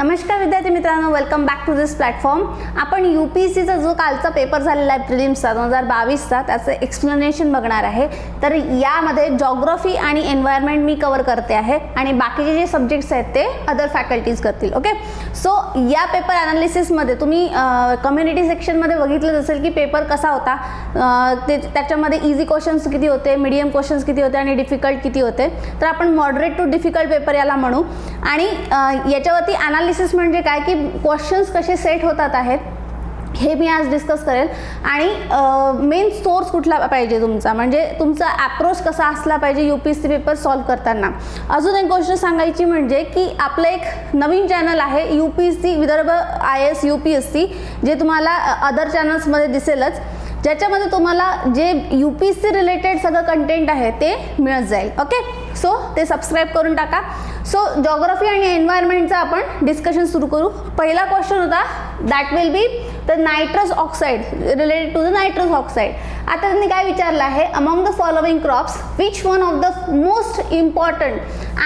नमस्कार विद्यार्थी मित्रांनो, welcome back to this platform. आपण UPSCचा जो कालचा पेपर झालेला आहे प्रिलिम्सचा 2022चा त्याचं एक्सप्लेनेशन बघणार आहे. तर यामध्ये जॉग्राफी आणि एन्व्हायरमेंट मी कव्हर करते आहे आणि बाकीचे जे सब्जेक्ट्स आहेत ते अदर फॅकल्टीज करतील. ओके, सो या पेपर ॲनालिसिसमध्ये तुम्ही कम्युनिटी सेक्शनमध्ये बघितलं असेल की पेपर कसा होता. त्याच्यामध्ये इझी क्वेश्चन्स किती होते, मीडियम क्वेश्चन्स किती होते आणि डिफिकल्ट किती होते. तर आपण मॉडरेट टू डिफिकल्ट पेपर याला म्हणू. आणि याच्यावरती ॲनालिसिस म्हणजे काय की क्वेश्चन्स कसे सेट होतात आहेत हे मी आज डिस्कस करेल. आणि मेन सोर्स कुठला पाहिजे तुमचा, म्हणजे तुमचा अप्रोच कसा असला पाहिजे UPSC पेपर सॉल्व करताना. अजून एक गोष्ट सांगायची म्हणजे की आपलं एक नवीन चॅनल आहे UPSC विदर्भ IAS UPSC, जे तुम्हाला अदर चॅनल्समध्ये दिसेलच, ज्याच्यामध्ये तुम्हाला जे UPSC रिलेटेड सगळं कंटेंट आहे ते मिळत जाईल. ओके, सो ते सबस्क्राईब करून टाका. सो जॉग्राफी आणि एन्व्हायरमेंटचं आपण डिस्कशन सुरू करू. पहिला क्वेश्चन होता that will be the nitrous oxide, related to the nitrous oxide. आता त्यांनी काय विचारलं आहे, among the following crops which one of the most important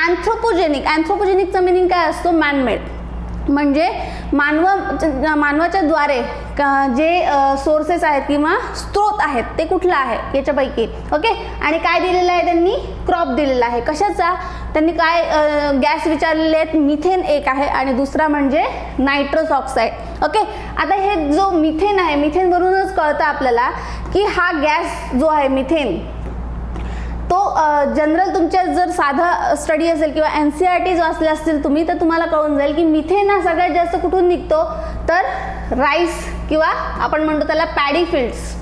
अँथ्रोपोजेनिकचा मिनिंग काय असतो, मॅनमेड, म्हणजे मानवाच्या द्वारे जे सोर्सेस आहेत किंवा स्त्रोत आहेत ते कुठलं आहे याच्यापैकी. ओके, आणि काय दिलेलं आहे त्यांनी, क्रॉप दिलेला आहे. कशाचा, त्यांनी काय गॅस विचारलेले आहेत, मिथेन एक आहे आणि दुसरा म्हणजे नायट्रस ऑक्साईड. ओके, आता हे जो मिथेन आहे, मिथेनवरूनच कळतं आपल्याला की हा गॅस जो आहे मिथेन तो जनरल तुमच्या जर साधा स्टडी असेल किंवा NCERT वाचले असतील तुम्ही, तर तुम्हाला कळून जाईल की मिथेन हा सगळ्यात जास्त कुठून निघतो, तर राईस किंवा आपण म्हणतो त्याला पॅडी फील्ड्स.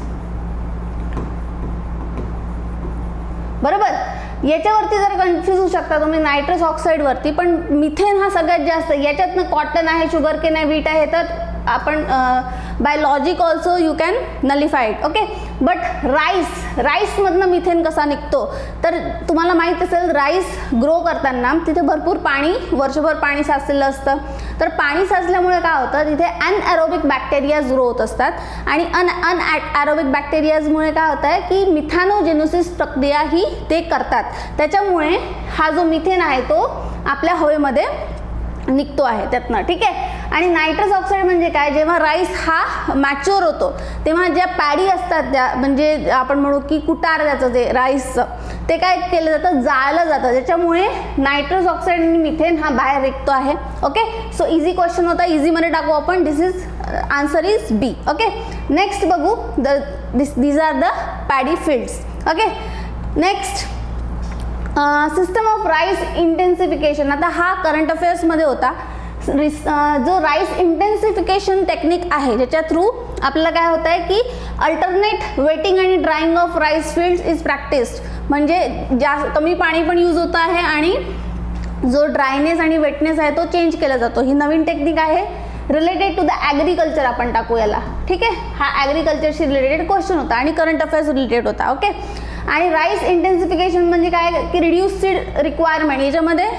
बरोबर, याच्यावरती जर कन्फ्यूज होऊ शकता तुम्ही नायट्रस ऑक्साईडवरती, पण मिथेन हा सगळ्यात जास्त, याच्यातनं कॉटन आहे, शुगर केन आहे, व्हीट आहे, तर आपण by logic also you can nullify it. Okay, but राईसमधनं मिथेन कसा निघतो, तर तुम्हाला माहीत असेल राईस ग्रो करताना तिथे भरपूर पाणी, वर्षभर पाणी साचलेलं असतं. तर पाणी साचल्यामुळे काय होतं, तिथे अनएरोबिक बॅक्टेरियाज ग्रो होत असतात आणि अनएरोबिक बॅक्टेरियाजमुळे काय होतं आहे की मिथॅनोजेनोसिस प्रक्रिया ही ते करतात. त्याच्यामुळे हा जो मिथेन आहे तो आपल्या हवेमध्ये निघतो आहे त्यातनं. ठीक आहे, आणि नायट्रस ऑक्साईड म्हणजे काय, जेव्हा राईस हा मॅच्युअर होतो तेव्हा ज्या पॅडी असतात त्या, म्हणजे आपण म्हणू की कुटार त्याचं जे राईसचं, ते काय केलं जातं, जाळलं जातं, ज्याच्यामुळे नायट्रस ऑक्साईड आणि मिथेन हा बाहेर निघतो आहे. ओके, सो इझी क्वेश्चन होता, इझीमध्ये टाकू आपण. This is answer is B. Okay, next बघू, these are the paddy fields. Okay, next system of rice intensification. आता हा करंट अफेअर्समध्ये होता. जो राईस इंटेन्सिफिकेशन टेक्निक आहे ज्याच्या थ्रू आपल्याला काय होत आहे की अल्टरनेट वेटिंग आणि drawing of rice fields is practised, म्हणजे कमी पाणी पण यूज होत आहे आणि जो ड्रायनेस आणि वेटनेस आहे तो चेंज केला जातो. ही नवीन टेक्निक आहे रिलेटेड टू द ॲग्रिकल्चर, आपण टाकू याला. ठीक आहे, हा ॲग्रिकल्चरशी रिलेटेड क्वेश्चन होता आणि करंट अफेअर्स रिलेटेड होता. ओके, आणि राईस इंटेन्सिफिकेशन म्हणजे काय की रिड्यूस सीड रिक्वायरमेंट, याच्यामध्ये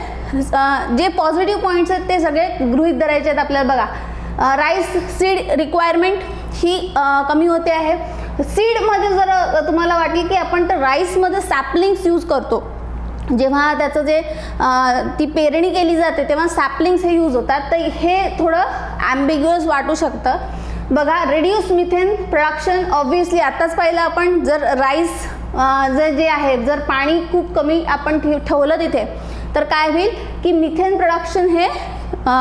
जे पॉझिटिव्ह पॉईंट्स आहेत ते सगळे गृहीत धरायचे आहेत आपल्याला. बघा, राईस सीड रिक्वायरमेंट ही कमी होते आहे. सीडमध्ये जर तुम्हाला वाटेल की आपण तर राईसमध्ये सॅपलिंग्स यूज करतो, जेव्हा त्याचं जे ती पेरणी केली जाते तेव्हा सॅपलिंग्स हे यूज होतात, तर हे थोडं ॲम्बिग्युअस वाटू शकतं. बघा, रिड्यूस मिथेन प्रोडक्शन, ऑब्व्हियसली आत्ताच पाहिलं आपण, जर राईस जे आहे जर पाणी खूप कमी आपण ठेवलं तिथे तर काय होईल की मिथेन प्रोडक्शन हे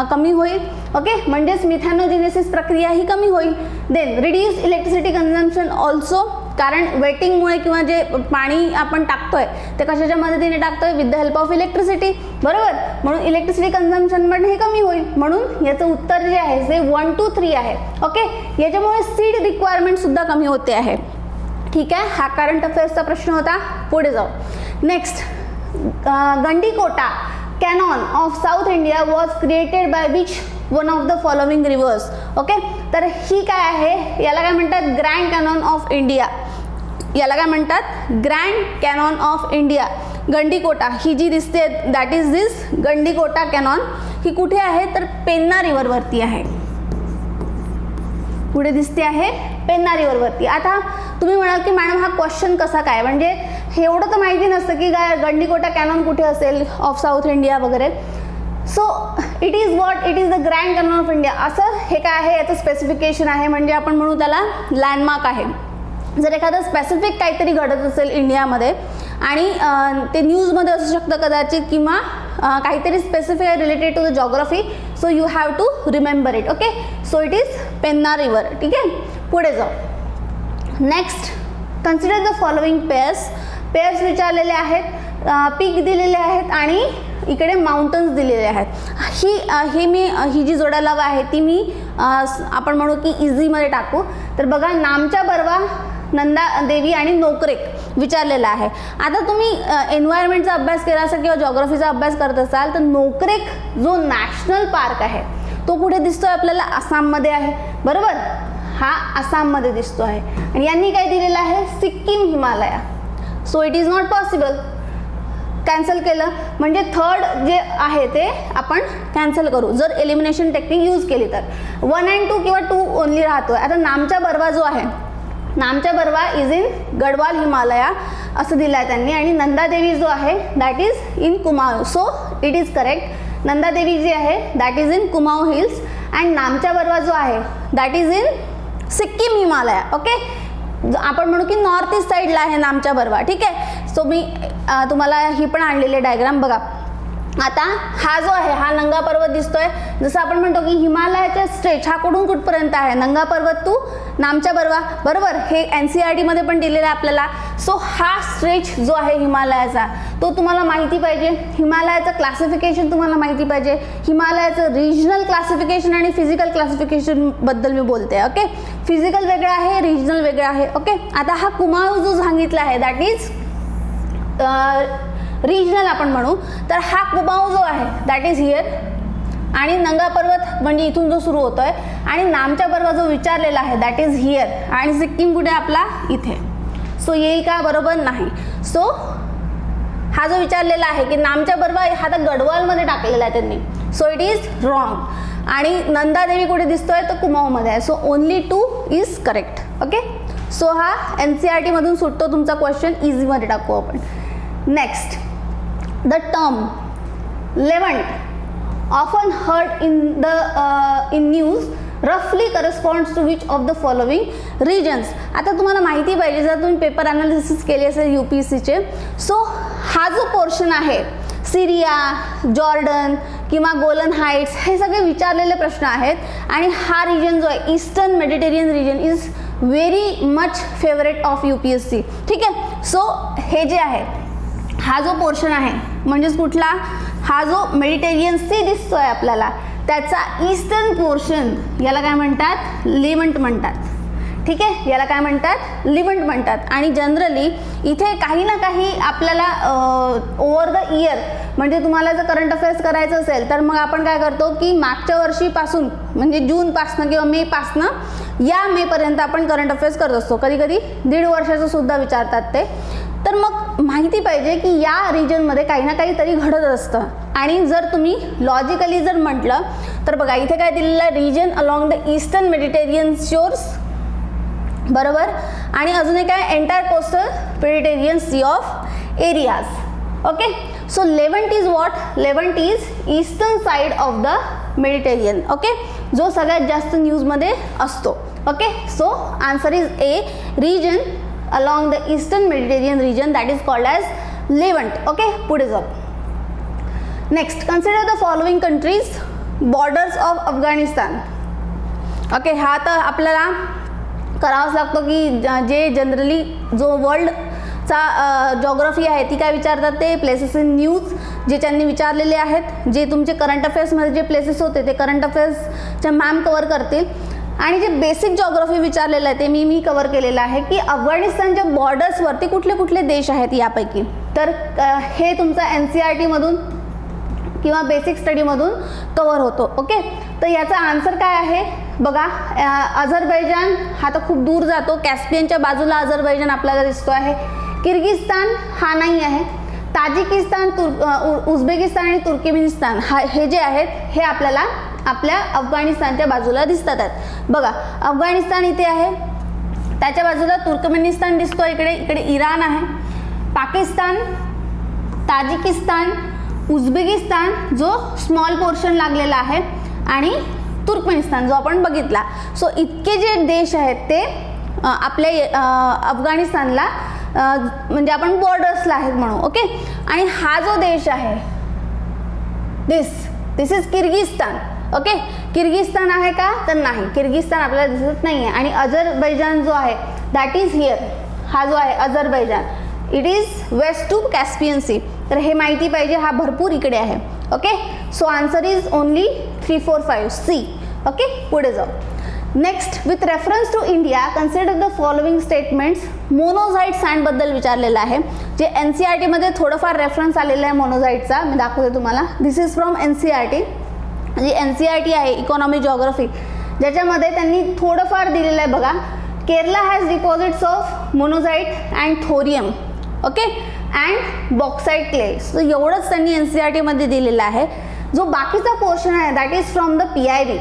कमी होईल. ओके, म्हणजेच मिथॅनोजेनेसिस प्रक्रिया ही कमी होईल. Then reduce electricity consumption also, कारण वेटिंगमुळे किंवा जे पाणी आपण टाकतोय ते कशाच्या मदतीने टाकतोय, with the help of electricity. बरोबर, म्हणून इलेक्ट्रिसिटी कन्झम्पशन पण हे कमी होईल. म्हणून याचं उत्तर जे आहे ते 1, 2, 3 आहे. ओके, याच्यामुळे सीड रिक्वायरमेंट सुद्धा कमी होते आहे. ठीक आहे, हा करंट अफेअर्सचा प्रश्न होता. पुढे जाऊ. Next, Gandikota Canon of south India was created by which one of the following reverse. Okay, तर ही काय आहे, याला काय म्हणतात, ग्रँड कॅनॉन ऑफ इंडिया. याला काय म्हणतात, Grand Canyon of India. Gandikota ही जी दिसते that is this Gandikota canyon. ही कुठे आहे, तर पेन्ना रिव्हरवरती आहे. पुढे दिसते आहे पेन्ना रिव्हरवरती. आता तुम्ही म्हणाल की मॅडम हा क्वेश्चन कसा काय, म्हणजे हे एवढं तर माहिती नसतं की गंडीकोटा कॅनॉन कुठे असेल ऑफ साऊथ इंडिया वगैरे. So it is what, it is the grand Canyon of India. असं हे काय आहे, याचं स्पेसिफिकेशन आहे, म्हणजे आपण म्हणू त्याला लँडमार्क आहे. जर एखादं स्पेसिफिक काहीतरी घडत असेल इंडियामध्ये आणि ते न्यूजमध्ये असू शकतं कदाचित, किंवा काहीतरी स्पेसिफिक आहे related to the geography, so you have to remember it. Okay, so it is Penna river. ठीक आहे, पुढे जाऊ. Next, consider the following pairs. Pairs विचारलेले आहेत, पीक दिलेले आहेत आणि इकडे माउंटन्स दिलेले आहेत. ही जी जोडालावा आहे ती मी आपण म्हणू की इझीमध्ये टाकू. तर बघा, नामच्या बरवा, नंदा देवी आणि नोकरेक विचारलेला आहे. आता तुम्ही एन्व्हायरमेंटचा अभ्यास केला असाल किंवा जॉग्राफीचा अभ्यास करत असाल तर नोकरेक जो नॅशनल पार्क आहे तो कुठे दिसतोय आपल्याला? आसाममध्ये आहे, बरोबर. हा आसाममध्ये दिसतो आहे. आणि यांनी काय दिलेलं आहे? Sikkim Himalaya. So it is not possible. Cancel केलं म्हणजे थर्ड जे आहे ते आपण कॅन्सल करू जर एलिमिनेशन टेक्निक यूज केली तर. 1 and 2 किंवा 2 ओनली राहतोय. आता नामच्या बरवा जो आहे, नामच्या बरवा इज इन गडवाल हिमालया असं दिलं आहे त्यांनी. आणि नंदादेवी जो आहे that is in Kumaon. So it is correct. Nandadevi जी आहे that is in Kumaon hills. And Namcha Barwa जो आहे that is in Sikkim Himalaya. Okay, आपण म्हणू की नॉर्थ ईस्ट साईडला आहे नामच्या बरवा. ठीक आहे, सो मी तुम्हाला ही पण आणलेली डायग्राम बघा. आता हा जो आहे हा नंगा पर्वत दिसतोय. जसं आपण म्हणतो की हिमालयाचा स्ट्रेच हा कुठून कुठपर्यंत आहे? नंगा पर्वत टू नामच्या बरवा, बरोबर. हे NCERT मध्ये पण दिलेलं आहे आपल्याला. सो हा स्ट्रेच जो आहे हिमालयाचा तो तुम्हाला माहिती पाहिजे. हिमालयाचं क्लासिफिकेशन तुम्हाला माहिती पाहिजे. हिमालयाचं रिजनल क्लासिफिकेशन आणि फिजिकल क्लासिफिकेशन बद्दल मी बोलते. ओके, फिजिकल वेगळं आहे, रिजनल वेगळं आहे. ओके, आता हा कुमाऊ जो सांगितला आहे दॅट इज रिजनल आपण म्हणू. तर हा कुमाऊ जो आहे दॅट इज हिअर. आणि नंगा पर्वत म्हणजे इथून जो सुरू होतोय. आणि नामच्या बरवा जो विचारलेला आहे दॅट इज हिअर. आणि सिक्कीम कुठे आपला? इथे. सो येईल का? बरोबर नाही. सो हा जो विचारलेला आहे की नामच्या बरवा हा तर गडवालमध्ये टाकलेला आहे त्यांनी. So it is wrong. आणि नंदादेवी कुठे दिसतोय? तर कुमाऊमध्ये आहे. So only 2 is correct. Okay, so हा NCERT मधून सुटतो तुमचा क्वेश्चन. इझीमध्ये टाकू आपण. Next, the term Levant often heard in news roughly corresponds to which of the following regions? आता तुम्हाला माहिती पाहिजे जर तुम्ही पेपर अनालिसिस केले असेल UPSCचे. सो हा जो पोर्शन आहे सिरिया, जॉर्डन किंवा गोलन हाईट्स हे सगळे विचारलेले प्रश्न आहेत. आणि हा रिजन जो आहे eastern Mediterranean region is very much favourite of UPSC. ठीक आहे, सो हे जे आहे हा जो पोर्शन आहे म्हणजेच कुठला? हा जो मेडिटेरियन सी दिसतोय आपल्याला त्याचा ईस्टर्न पोर्शन याला काय म्हणतात? लिवंट म्हणतात. ठीक आहे, याला काय म्हणतात? लिवंट म्हणतात. आणि जनरली इथे काही ना काही आपल्याला ओव्हर द इयर म्हणजे तुम्हाला जर करंट अफेअर्स करायचं असेल तर मग आपण काय करतो की मागच्या वर्षीपासून म्हणजे जूनपासनं किंवा मेपासनं या मेपर्यंत आपण करंट अफेअर्स करत असतो. कधी कधी 1.5 वर्षाचं सुद्धा विचारतात ते. तर मग माहिती पाहिजे की या रिजनमध्ये काही ना काहीतरी घडत असतं. आणि जर तुम्ही लॉजिकली जर म्हटलं तर बघा इथे काय दिलेलं आहे? Region along the eastern Mediterranean shores, बरोबर. आणि अजून एक आहे entire coastal Mediterranean sea of areas. Okay, so Levant is what? Levant is eastern side of the Mediterranean. Okay, जो सगळ्यात जास्त न्यूजमध्ये असतो. Okay, so answer is A, region along the eastern Mediterranean region that is called as Levant. Okay, पुढे जाऊ. Next, consider the following countries borders of Afghanistan. Okay, हा तर आपल्याला करावाच लागतो की जे जनरली जो वर्ल्डचा जॉग्राफी आहे ती काय विचारतात ते प्लेसेस इन न्यूज जे त्यांनी विचारलेले आहेत. जे तुमचे करंट अफेअर्समध्ये जे प्लेसेस होते ते करंट अफेअर्सच्या मॅम कवर करतील. आणि जे बेसिक जॉग्राफी विचारलेलं आहे ते मी कवर केलेलं आहे की अफगाणिस्तानच्या बॉर्डर्सवरती कुठले कुठले देश आहेत यापैकी. तर हे तुमचा NCERT मधून किंवा बेसिक स्टडीमधून कवर होतो. ओके, तर याचा आन्सर काय आहे बघा. अझरबैजान हा तर खूप दूर जातो. कॅस्पियनच्या बाजूला अझरबैजान आपल्याला दिसतो आहे. किर्गिस्तान हा नाही आहे. ताजिकिस्तान, उझबेकिस्तान आणि तुर्कमेनिस्तान हे जे आहेत हे आपल्याला आपल्या अफगाणिस्तानच्या बाजूला दिसतात आहेत. बघा अफगाणिस्तान इथे आहे, त्याच्या बाजूला तुर्कमेनिस्तान दिसतो. इकडे इराण आहे, पाकिस्तान, ताजिकिस्तान, उझबेकिस्तान जो स्मॉल पोर्शन लागलेला आहे आणि तुर्कमेनिस्तान जो आपण बघितला. सो इतके जे देश आहेत ते आपल्या अफगाणिस्तानला म्हणजे आपण बॉर्डर्सला आहेत म्हणू. ओके. आणि हा जो देश आहे दिस इज किर्गिस्तान. ओके. किर्गिस्तान आहे का तर नाही, किर्गिस्तान आपल्याला दिसत नाही आहे. आणि अझरबैजान जो आहे दॅट इज हिअर, हा जो आहे Azerbaijan it is west to Caspian sea. तर हे माहिती पाहिजे, हा भरपूर इकडे आहे. Okay. So answer is only 3, 4, 5 C. Okay. पुढे जाऊ. Next, with reference to India consider the following statements. Monazite सँडबद्दल विचारलेलं आहे, जे NCERT मध्ये थोडंफार रेफरन्स आलेला आहे मोनोझाईटचा. मी दाखवते तुम्हाला. This is from NCERT. जी NCERT आहे इकॉनॉमी जॉग्रफी, ज्याच्यामध्ये त्यांनी थोडंफार दिलेलं आहे बघा. Kerala has deposits of monazite and thorium. Okay. And bauxite clay. So एवढंच त्यांनी NCERT मध्ये दिलेलं आहे. जो बाकीचा पोर्शन आहे that is from the PIB,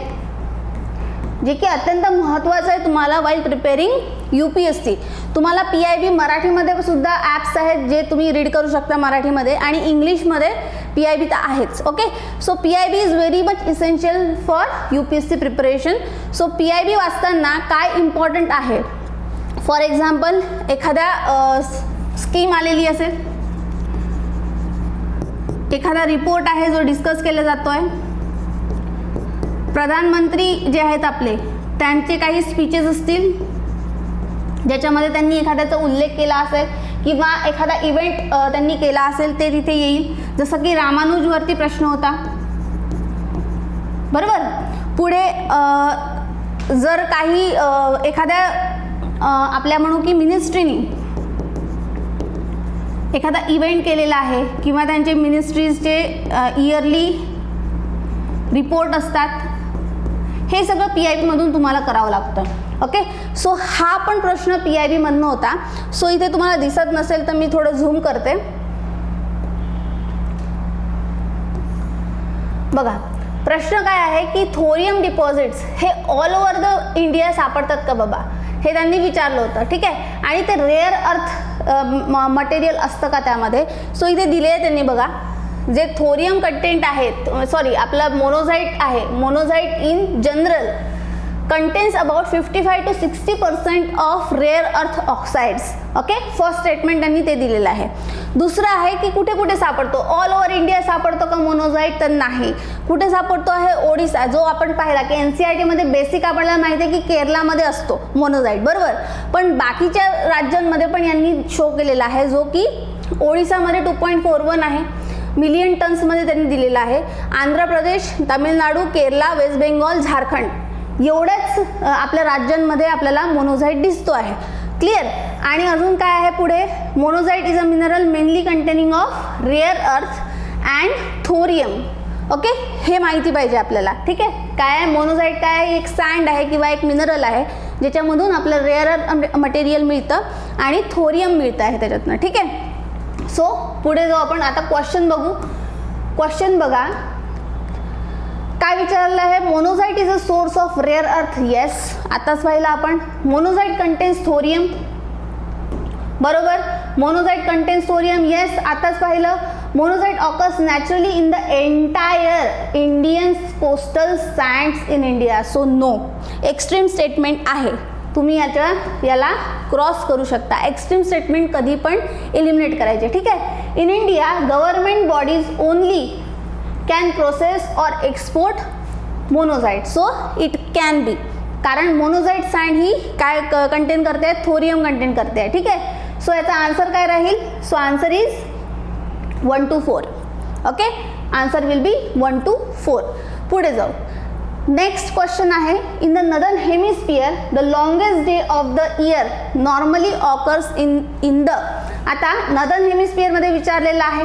जे की अत्यंत महत्त्वाचं आहे तुम्हाला वाईल प्रिपेरिंग UPSC. तुम्हाला PIB मराठीमध्ये सुद्धा ॲप्स आहेत जे तुम्ही रीड करू शकता मराठीमध्ये, आणि इंग्लिशमध्ये PIB तर आहेच. Okay. So PIB is very much essential for UPSC preparation. So PIB वाचताना काय इम्पॉर्टंट आहे, फॉर एक्झाम्पल एखाद्या स्कीम आलेली असेल, एखादा रिपोर्ट आहे जो डिस्कस केला जातो आहे, प्रधानमंत्री जे आहेत आपले त्यांचे काही स्पीचेस असतील ज्याच्यामध्ये त्यांनी एखाद्याचा उल्लेख केला असेल किंवा एखादा इव्हेंट त्यांनी केला असेल ते तिथे येईल. जसं की रामानुजवरती प्रश्न होता, बरोबर. पुढे जर काही एखाद्या आपल्या म्हणू की मिनिस्ट्रीनी एखादा इव्हेंट केलेला आहे किंवा त्यांचे मिनिस्ट्रीजचे इयरली रिपोर्ट असतात, हे सगळं PIB मधून तुम्हाला करावं लागतं. ओके. सो हा पण प्रश्न PIB मधनं होता. सो इथे तुम्हाला दिसत नसेल तर मी थोडं झूम करते. बघा प्रश्न काय आहे की थोरियम डिपॉझिट्स हे ऑल ओव्हर द इंडिया सापडतात का बाबा, हे त्यांनी विचारलं होतं. ठीक आहे. आणि ते रेअर अर्थ मटेरियल असतं का त्यामध्ये. सो इथे दिले आहे त्यांनी बघा, जे थोरियम कंटेंट आहेत, सॉरी आपला मोनोझाईट आहे, monazite in general contains about 55 to 60% of rare earth oxides. Okay. First statement त्यांनी ते दिलेलं आहे. दुसरं आहे की कुठे कुठे सापडतो, ऑल ओव्हर इंडिया सापडतो का मोनोझाईट तर नाही. कुठे सापडतो आहे ओडिसा, जो आपण पाहिला की NCERT मध्ये बेसिक आपल्याला माहिती आहे की केरलामध्ये असतो मोनोझाईट, बरोबर. पण बाकीच्या राज्यांमध्ये पण यांनी शो केलेला आहे, जो की ओडिसामध्ये 2.41 आहे मिलियन टन्समध्ये त्यांनी दिलेला आहे. आंध्र प्रदेश, तामिळनाडू, केरला, वेस्ट बेंगॉल, झारखंड एवढ्याच आपल्या राज्यांमध्ये आपल्याला मोनोझाईट दिसतो आहे. क्लिअर. आणि अजून काय आहे पुढे, monazite is a mineral mainly containing of rare earth and thorium. Okay. हे माहिती पाहिजे आपल्याला. ठीक आहे. काय आहे मोनोझाईट, काय आहे, एक सँड आहे किंवा एक मिनरल आहे ज्याच्यामधून आपलं रेअर अर्थ मटेरियल मिळतं आणि थोरियम मिळतं आहे त्याच्यातनं. ठीक आहे. सो पुढे जाऊ आपण. आता क्वेश्चन बघू. क्वेश्चन बघा काय विचारलं आहे. Monazite is a source of rare earth. Yes, आताच पाहिलं आपण. मोनोझाईट कंटेन्स थोरियम, बरोबर. मोनोझाईट कंटेन्स थोरियम, येस, आताच पाहिलं. Monazite occurs naturally in the entire Indian coastal sands in India. So no, extreme statement आहे. तुम्ही याला क्रॉस करू शकता. एक्स्ट्रीम स्टेटमेंट कधी पण एलिमिनेट करायचे. ठीक आहे. In India government bodies only can process और export monazite. So it can be, कारण मोनोझाईट सँड ही काय कंटेन करते, थोरियम कंटेन करते. ठीक आहे. सो याचा आन्सर काय राहील. So answer is 1 to 4. Okay. Answer will be 1 to 4. पुढे जाऊ. नेक्स्ट क्वेश्चन आहे. In the northern hemisphere the longest day of the year normally occurs in the. आता नदर्न हेमिस्फियरमध्ये विचारलेलं आहे,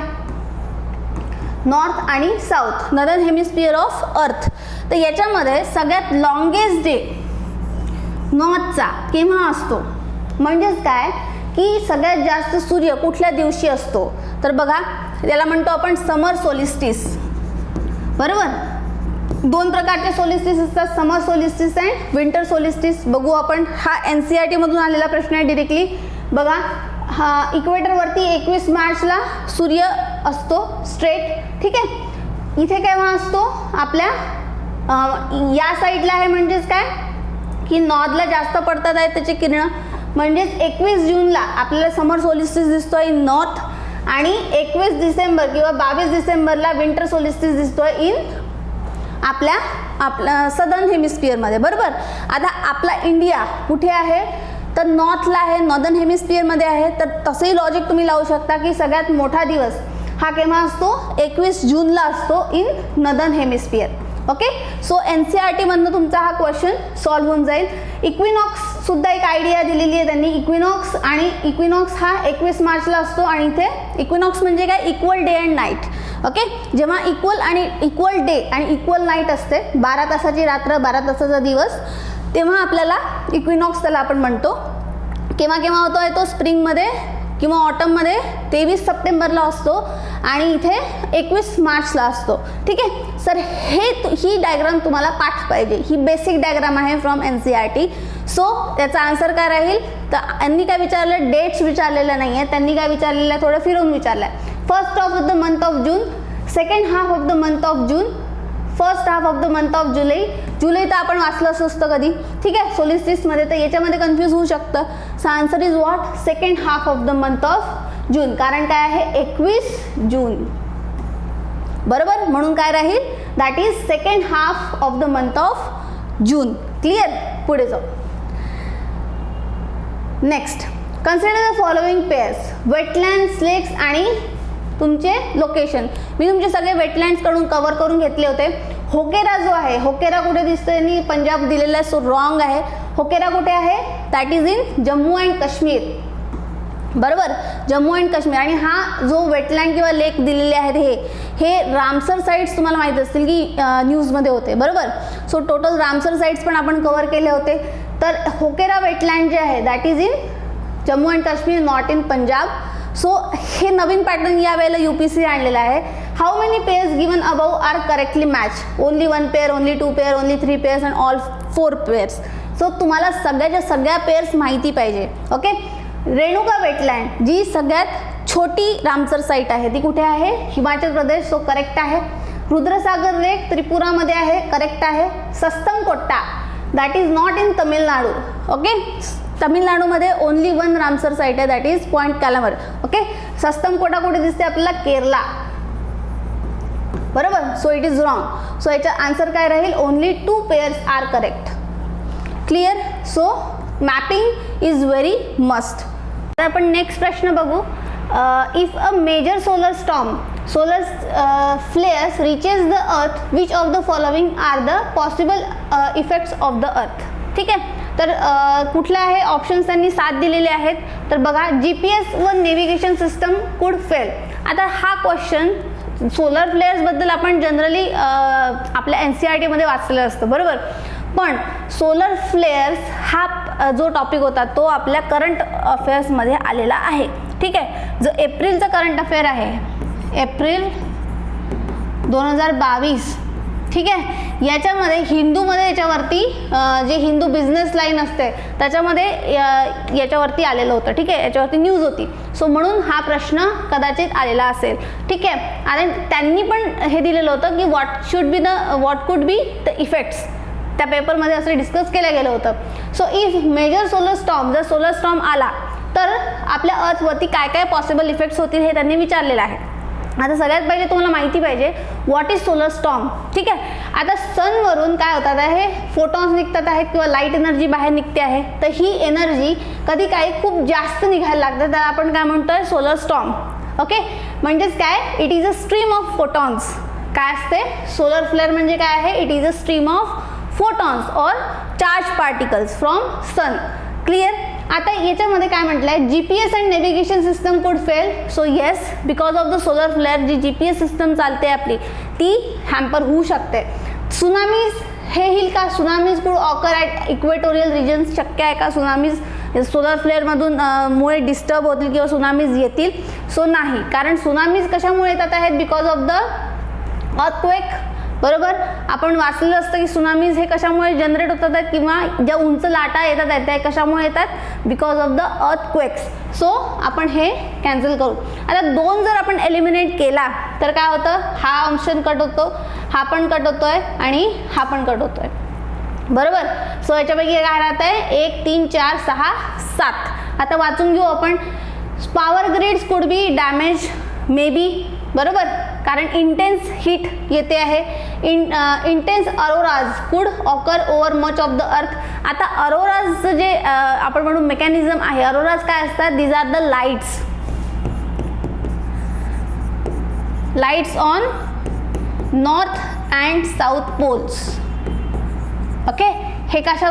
नॉर्थ आणि south, northern hemisphere of earth. तर याच्यामध्ये सगळ्यात लॉंगेस्ट डे नॉर्थचा केव्हा असतो, म्हणजेच काय की सगळ्यात जास्त सूर्य कुठल्या दिवशी असतो. तर बघा याला म्हणतो आपण समर सोलिस्टिस, बरोबर. 2 प्रकारचे सोलिस्टिस असतात, समर सोलिस्टिस अँड विंटर सोलिस्टिस. बघू आपण. हा NCERT मधून आलेला प्रश्न आहे डिरेक्टली. बघा हा इक्वेटरवरती 21 मार्चला सूर्य असतो स्ट्रेट, ठीक आहे. इथे केव्हा असतो आपल्या या साईडला आहे, म्हणजेच काय की नॉर्थला जास्त पडतात आहेत त्याची किरणं, म्हणजेच 21 जूनला आपल्याला समर सोलिस्टिस दिसतोय इन नॉर्थ आणि 21 डिसेंबर किंवा 22 डिसेंबरला विंटर सोलिस्टिस दिसतोय इन आपल्या सदर्न हेमिस्फिअरमध्ये, बरोबर. आता आपला इंडिया कुठे आहे तर नॉर्थला आहे, नॉर्दर्न हेमिस्फिअरमध्ये आहे. तर तसंही लॉजिक तुम्ही लावू शकता की सगळ्यात मोठा दिवस हा केव्हा असतो 21 जूनला असतो in northern hemisphere. Okay, so NCERT मधनं तुमचा हा क्वेश्चन सॉल्व्ह होऊन जाईल. इक्विनॉक्स सुद्धा एक आयडिया दिलेली आहे त्यांनी. इक्विनॉक्स हा 21 मार्चला असतो आणि इथे इक्विनॉक्स म्हणजे काय equal day and night. Okay, जेव्हा इक्वल डे आणि इक्वल नाईट असते, 12 तासाची रात्र 12 तासाचा दिवस, तेव्हा आपल्याला इक्विनॉक्स त्याला आपण म्हणतो. केव्हा केव्हा होतो आहे तो स्प्रिंगमध्ये किंवा ऑटममध्ये 23 सप्टेंबरला असतो आणि इथे 21 मार्चला असतो, ठीक आहे. सर ही डायग्राम तुम्हाला पाठ पाहिजे, ही बेसिक डायग्राम आहे फ्रॉम NCERT. सो त्याचा आन्सर काय राहील तर यांनी काय विचारलं, डेट्स विचारलेलं नाही आहे, त्यांनी काय विचारलेलं आहे थोडं फिरून विचारलं आहे. First half of the month of June, second half of the month of June, first half of the month of July. जुलै तर आपण वाचलं असतं कधी, ठीक आहे, सोलिस्टिसमध्ये, तर याच्यामध्ये कन्फ्यूज होऊ शकतं. So answer is what, second half of the month of जून, कारण काय आहे 21 जून, बरोबर. म्हणून काय राहील, that is second half of the month of June. Clear, पुढे जाऊ. Next, consider the following pairs, wetlands, लेक्स आणि तुमचे लोकेशन. मी तुमचे सगळे वेटलँड्सकडून कव्हर करून घेतले होते. होकेरा जो आहे, होकेरा कुठे दिसतोय, यांनी पंजाब दिलेला आहे, सो रॉंग आहे. होकेरा कुठे आहे, that is in Jammu and Kashmir, बरोबर, जम्मू अँड काश्मीर. आणि हा जो वेटलँड किंवा लेक दिलेले आहेत हे रामसर साईट्स तुम्हाला माहीत असतील की न्यूजमध्ये होते, बरोबर. सो टोटल रामसर साईट्स पण आपण कव्हर केले होते. तर होकेरा वेटलँड जे आहे that is in Jammu and Kashmir, not in Punjab. So हे नवीन पॅटर्न या वेळेला UPSC आणलेला आहे. How many pairs given above are correctly match, only 1 pair, only 2 pair, only 3 pairs and all 4 pairs. So तुम्हाला सगळ्याच्या सगळ्या पेअर्स माहिती पाहिजे. ओके, रेणुका वेटलँड जी सगळ्यात छोटी रामसर साईट आहे ती कुठे आहे, हिमाचल प्रदेश, सो करेक्ट आहे. रुद्रसागर लेक त्रिपुरामध्ये आहे, करेक्ट आहे. Sasthamkotta that is not in Tamil Nadu. Okay, तमिळनाडूमध्ये ओनली 1 रामसर साईट आहे, that is Point Calimere. Okay, Sasthamkotta कुठे दिसते आपल्याला, केरला, बरोबर. So it is wrong. So याचा आन्सर काय राहील, only 2 pairs are correct. Clear. So mapping is very must. तर आपण नेक्स्ट प्रश्न बघू. If a major solar flares reaches the earth, which of the following are the possible effects of the earth. ठीक आहे, तर कुठले आहे ऑप्शन्स त्यांनी 7 दिलेले आहेत. तर बघा, GPS व नेव्हिगेशन सिस्टम कुड फेल. आता हा क्वेश्चन सोलर फ्लेअर्सबद्दल आपण जनरली आपल्या NCERT मध्ये वाचलेलं असतं, बरोबर. पण सोलर फ्लेअर्स हा जो टॉपिक होता तो आपल्या करंट अफेअर्समध्ये आलेला आहे, ठीक आहे. जो एप्रिलचा करंट अफेअर आहे, एप्रिल 2022, ठीक आहे, याच्यामध्ये हिंदूमध्ये याच्यावरती जे हिंदू बिझनेस लाईन असते त्याच्यामध्ये याच्यावरती आलेलं होतं, ठीक आहे, याच्यावरती न्यूज होती. सो म्हणून हा प्रश्न कदाचित आलेला असेल, ठीक आहे. आणि त्यांनी पण हे दिलेलं होतं की what could be the effects, त्या पेपरमध्ये असं डिस्कस केलं गेलं होतं. So if major solar storm, जर सोलर स्टॉर्म आला तर आपल्या अर्थवरती काय काय पॉसिबल इफेक्ट्स होतील हे त्यांनी विचारलेलं आहे. आता सगळ्यात पहिले तुम्हाला माहिती पाहिजे व्हॉट इज सोलर स्टॉर्म, ठीक आहे. आता सनवरून काय होतात आहे, फोटॉन्स निघतात आहेत किंवा लाईट एनर्जी बाहेर निघते आहे. तर ही एनर्जी कधी काही खूप जास्त निघायला लागते, त्याला आपण काय म्हणतोय, सोलर स्टॉर्म. ओके, म्हणजेच काय, it is a stream of photons. काय असते, सोलर फ्लेअर म्हणजे काय आहे, it is a stream of photons और charge particles from sun. Clear. आता याच्यामध्ये काय म्हटलं आहे, GPS and navigation system could fail. So yes, because of the solar flare जी GPS सिस्टम चालते आपली ती हॅम्पर होऊ शकते. सुनामीज हे येईल का, सुनामीज कुड ऑकर ॲट इक्वेटोरियल रिजन्स, शक्य आहे का सुनामीज सोलर फ्लेअरमधून मुळे डिस्टर्ब होतील किंवा सुनामीज येतील. सो नाही, कारण सुनामीज कशामुळे येतात आहेत, बिकॉज ऑफ द अर्थक्वेक, बरोबर. आपण वाचलेलं असतं की सुनामीज हे कशामुळे जनरेट होतात आहेत किंवा ज्या उंच लाटा येतात आहेत त्या कशामुळे येतात, because of the earthquakes. So आपण हे कॅन्सल करू. आता 2 जर आपण एलिमिनेट केला तर काय होतं, हा ऑप्शन कट होतो, हा पण कट होतोय आणि हा पण कट होतोय. बरोबर. सो याच्यापैकी काय राहत आहे, 1 3 4 6 7. आता वाचून घेऊ आपण. Power grids could be damage may be. बरोबर, कारण इंटेन्स हीट येते आहे. Intense Arora's could occur over much of the अर्थ. आता अरोराजचं जे आपण म्हणू मेकॅनिझम आहे, अरोराज काय असतात, these are the lights on north and south poles. Okay, हे कशा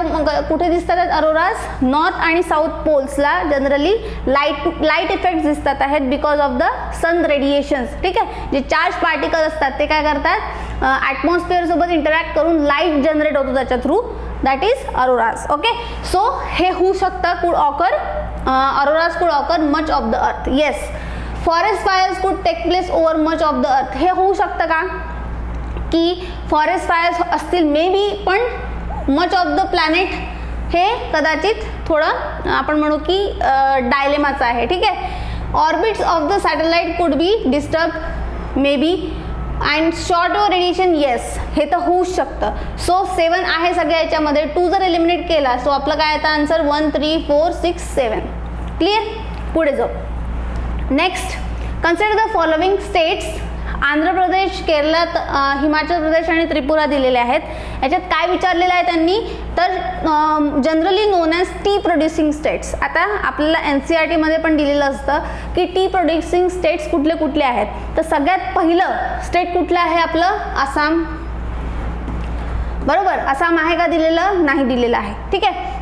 कुठे दिसतात आहेत अरोराज, नॉर्थ आणि साऊथ पोल्सला जनरली लाईट इफेक्ट दिसतात आहेत because of the sun radiations. ठीक आहे, जे चार्ज पार्टिकल असतात ते काय करतात, ॲटमॉस्फिअर सोबत इंटरॅक्ट करून लाईट जनरेट होतो त्याच्या through, that is auroras. Okay, so हे होऊ शकतं, could occur, auroras could occur much of the earth. Yes, forest fires could take place over much of the earth. हे होऊ शकतं का की फॉरेस्ट फायर्स असतील मे बी, पण मच ऑफ द प्लॅनेट हे कदाचित थोडं आपण म्हणू की डायलेमाचं आहे. ठीक आहे. Orbits of the satellite could be disturb may be and short wave radiation. Yes, हे तर होऊच शकतं. सो 7 आहे सगळ्या याच्यामध्ये. 2 जर एलिमिनेट केला सो आपलं काय येतं आन्सर 1 3 4 6 7. क्लिअर. पुढे जाऊ. Next, consider the following states. Andhra Pradesh, Kerala, Himachal Pradesh आणि त्रिपुरा दिलेले आहेत. याच्यात काय विचारलेलं आहे त्यांनी, तर generally known as tea producing states. आता आपल्याला NCERT मध्ये पण दिलेलं असतं की टी प्रोड्युसिंग स्टेट्स कुठले कुठले आहेत. तर सगळ्यात पहिलं स्टेट कुठलं आहे आपलं, आसाम. बरोबर, आसाम आहे का दिलेलं, नाही दिलेलं आहे. ठीक आहे.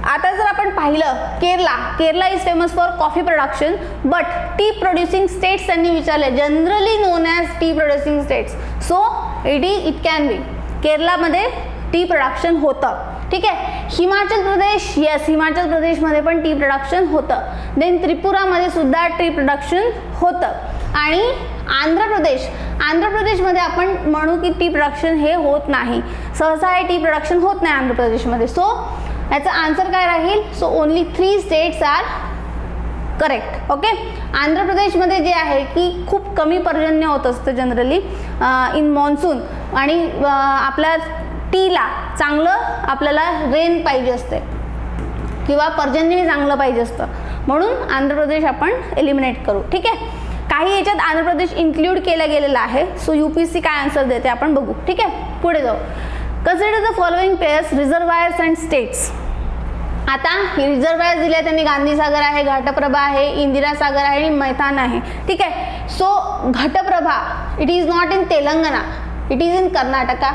आता जर आपण पाहिलं Kerala is famous for coffee production, but tea producing states त्यांनी विचारले, generally known as tea producing states. So it can be केरलामध्ये टी प्रोडक्शन होतं. ठीक आहे. हिमाचल प्रदेश, येस, हिमाचल प्रदेशमध्ये पण टी प्रोडक्शन होतं. देन त्रिपुरामध्ये सुद्धा टी प्रोडक्शन होतं. आणि आंध्र प्रदेशमध्ये आपण म्हणू की टी प्रोडक्शन हे होत नाही, सहसा हे टी प्रोडक्शन होत नाही आंध्र प्रदेशमध्ये. सो याचा आन्सर काय राहील, so only 3 states are correct. Okay. Andhra प्रदेशमध्ये जे आहे की खूप कमी पर्जन्य होत असतं जनरली इन मॉन्सून, आणि आपल्या टीला चांगलं आपल्याला रेन पाहिजे असते किंवा पर्जन्य हे चांगलं पाहिजे असतं, म्हणून आंध्र प्रदेश आपण एलिमिनेट करू. ठीक आहे. काही याच्यात आंध्र प्रदेश इन्क्ल्यूड केला गेलेला आहे. सो UPSC काय आन्सर देते आपण बघू. ठीक आहे. पुढे जाऊ. Consider the following pairs reservoirs and states. आता हे रिझर्वायर दिले त्यांनी, गांधीसागर आहे, घटप्रभा आहे, इंदिरा सागर आहे आणि मैथान आहे. ठीक आहे. So Ghataprabha it is not in Telangana, it is in Karnataka.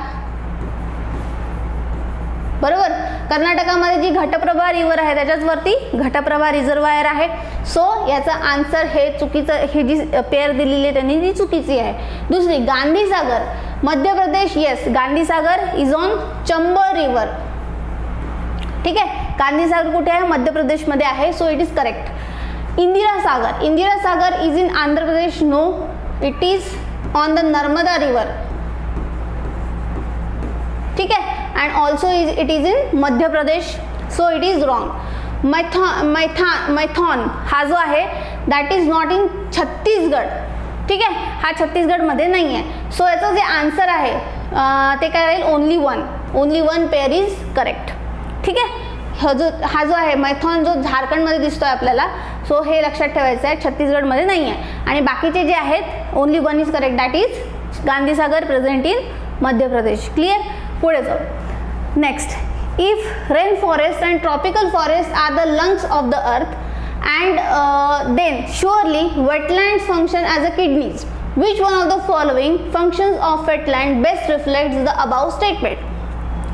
बरोबर, कर्नाटकामध्ये जी घटप्रभा रिव्हर आहे त्याच्याच वरती घटप्रभा रिझर्वायर आहे. सो याचा आन्सर हे चुकीचं, हे जी पेअर दिलेली आहे त्यांनी ती चुकीची आहे. दुसरी Gandhisagar Madhya Pradesh, yes, Gandhisagar is on Chambal river. ठीक आहे. गांधीसागर कुठे आहे, मध्य प्रदेशमध्ये आहे. So it is correct. Indira Sagar is in Andhra Pradesh, no, it is on the Narmada river. ठीक आहे. And also it is in Madhya Pradesh. So it is wrong. Maithon हा जो आहे that is not in Chhattisgarh. ठीक आहे, हा छत्तीसगडमध्ये नाही आहे. सो याचं जे आन्सर आहे ते काय राहील, only one pair is correct. ठीक आहे. हा जो आहे मैथॉन जो झारखंडमध्ये दिसतोय आपल्याला, सो हे लक्षात ठेवायचं आहे, छत्तीसगडमध्ये नाही आहे. आणि बाकीचे जे आहेत only one is correct, that is Gandhisagar present in Madhya Pradesh. Clear. पुढे जाऊ. Next, if rain forest and tropical forest are the lungs of the earth and then surely wetlands function as a kidneys. Which one of the following functions of wetland best reflects the above statement?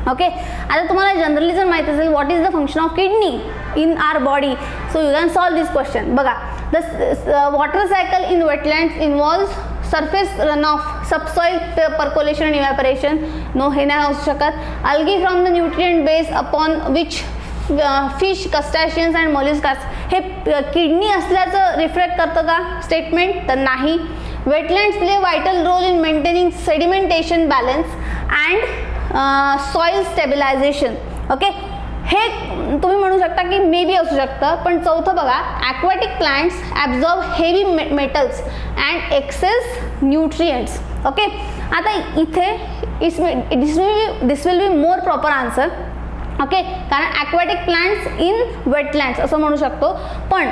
Okay, आता तुम्हाला generally जर माहिती असेल what is the function of kidney in our body, so you can solve this question. बघा, the water cycle in wetlands involves surface runoff, subsoil percolation and evaporation. No, हे नाही असू शकत. Algae from the nutrient base upon which fish, crustaceans and molluscs हे किडनी असल्याचं reflect करतं का स्टेटमेंट, तर नाही. Wetlands play vital role in maintaining sedimentation balance. And soil stabilisation. Okay, हे तुम्ही म्हणू शकता की मे बी असू शकतं. पण चौथं बघा, aquatic plants absorb heavy metals and excess nutrients. Okay, आता इथे this will be more proper answer. Okay, कारण ॲक्वॅटिक प्लांट्स इन वेटलँड्स असं म्हणू शकतो. पण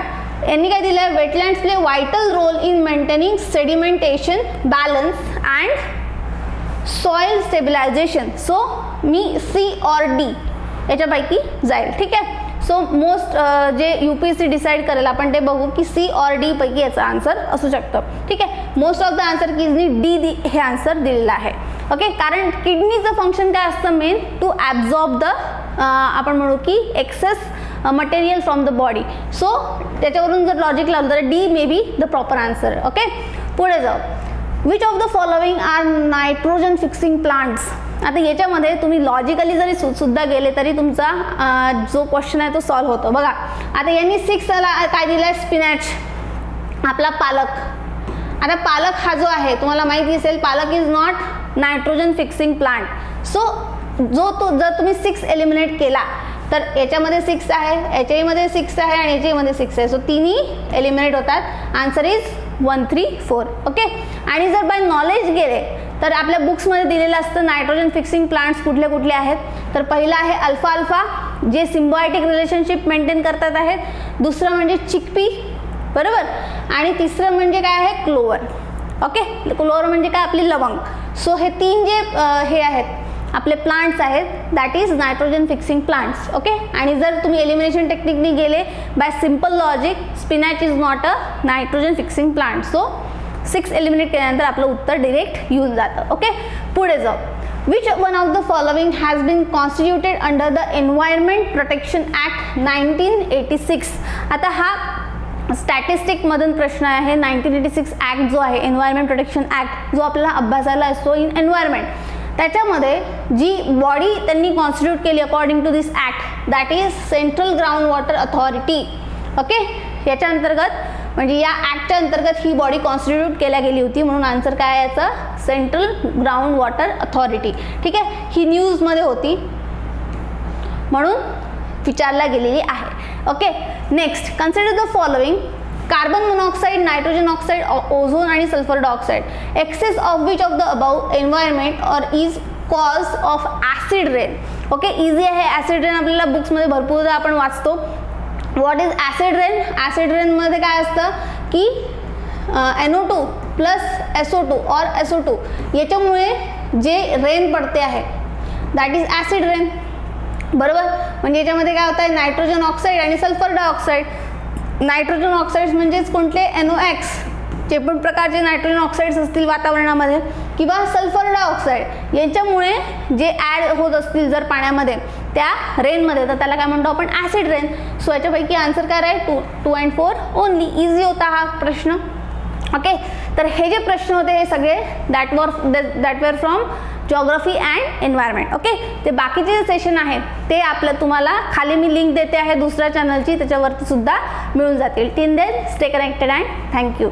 यांनी काय दिलं आहे, wetlands play vital role in maintaining sedimentation, balance and soil stabilisation. So मी सी ऑर डी याच्यापैकी जाईल. ठीक आहे, सो मोस्ट जे UPSC डिसाईड करेल आपण ते बघू की सी ऑर डी पैकी याचं आन्सर असू शकतं. ठीक आहे, most of the answer kidney D हे आन्सर दिलेलं आहे. ओके, कारण किडनीचं फंक्शन काय असतं, मेन टू ॲब्झॉर्ब द आपण म्हणू की excess material from the body. So त्याच्यावरून जर लॉजिक लावलं तर D may be the proper answer. Okay, पुढे जाऊ. Which of the following are nitrogen fixing plants. आता याच्यामध्ये तुम्ही लॉजिकली जरी सुद्धा गेले तरी तुमचा जो क्वेश्चन आहे तो सॉल्व्ह होतो. बघा, आता यांनी 6 काय दिलं आहे, स्पिनॅच, आपला पालक. आता पालक हा जो आहे तुम्हाला माहिती असेल, पालक is not nitrogen fixing plant. So जर तुम्ही 6 एलिमिनेट केला तर याच्यामध्ये 6 आहे, याच्यामध्ये 6 आहे आणि याच्यामध्ये 6 आहे. सो तिन्ही एलिमिनेट होतात. Answer is 1, 3, 4. ओके, आणि जर बाय नॉलेज गेले तर आपल्या बुक्समध्ये दिलेलं असतं नायट्रोजन फिक्सिंग प्लांट्स कुठले कुठले आहेत. तर पहिलं आहे अल्फा अल्फा, जे सिम्बायोटिक रिलेशनशिप मेंटेन करतात आहेत. दुसरं म्हणजे चिकपी, बरोबर, आणि तिसरं म्हणजे काय आहे, क्लोवर. ओके, क्लोवर म्हणजे काय, आपली लवंग. सो हे 3 जे हे आहेत आपले प्लांट्स आहेत, that is nitrogen fixing plants. Okay, आणि जर तुम्ही एलिमिनेशन टेक्निकनी गेले by simple logic, spinach is not a nitrogen fixing plant. So 6 eliminate केल्यानंतर आपलं उत्तर डिरेक्ट येऊन जातं. ओके, पुढे जाऊ. Which one of the following has been constituted under the environment protection act 1986. आता हा स्टॅटिस्टिकमधून प्रश्न आहे. 1986 ॲक्ट जो आहे, एन्व्हायरमेंट प्रोटेक्शन ॲक्ट, जो आपल्याला अभ्यासायला असतो इन एन्व्हायरमेंट, त्याच्यामध्ये जी बॉडी त्यांनी कॉन्स्टिट्यूट केली according to this act, that is central ground water authority. Okay, याच्या अंतर्गत म्हणजे या ॲक्टच्या अंतर्गत ही बॉडी कॉन्स्टिट्यूट केल्या गेली होती. म्हणून आन्सर काय आहे याचं, सेंट्रल ग्राउंड वॉटर अथॉरिटी. ठीक आहे, ही न्यूजमध्ये होती म्हणून विचारला गेलेली आहे. Okay, next, consider the following. Carbon monoxide, nitrogen oxide, ozone आणि sulphur dioxide. Excess of which of the above environment or is cause of acid rain. Okay, easy आहे. ॲसिड रेन आपल्याला बुक्समध्ये भरपूरदा आपण वाचतो. What is acid rain? Acid रेनमध्ये काय असतं की NO2 प्लस SO2 और SO2 याच्यामुळे जे रेन पडते आहे दॅट इज ॲसिड रेन, बरोबर. म्हणजे याच्यामध्ये काय होतं आहे, नायट्रोजन ऑक्साईड आणि सल्फर डायऑक्साईड. नायट्रोजन ऑक्साईड्स म्हणजेच कोणते, NOx, जे पण प्रकारचे नायट्रोजन ऑक्साईड्स असतील वातावरणामध्ये, किंवा सल्फर डायऑक्साईड यांच्यामुळे जे ॲड होत असतील जर पाण्यामध्ये त्या रेनमध्ये, तर त्याला काय म्हणतो आपण, ॲसिड रेन. सो याच्यापैकी आन्सर काय आहे, 2 and 4 ओनली. इझी होता हा प्रश्न. ओके, तर हे जे प्रश्न होते हे सगळे that were from geography and environment. Okay, ते बाकीचे जे सेशन आहेत ते आपलं तुम्हाला खाली मी लिंक देते आहे दुसऱ्या चॅनलची, त्याच्यावरती सुद्धा मिळून जातील. Till then stay connected and thank you.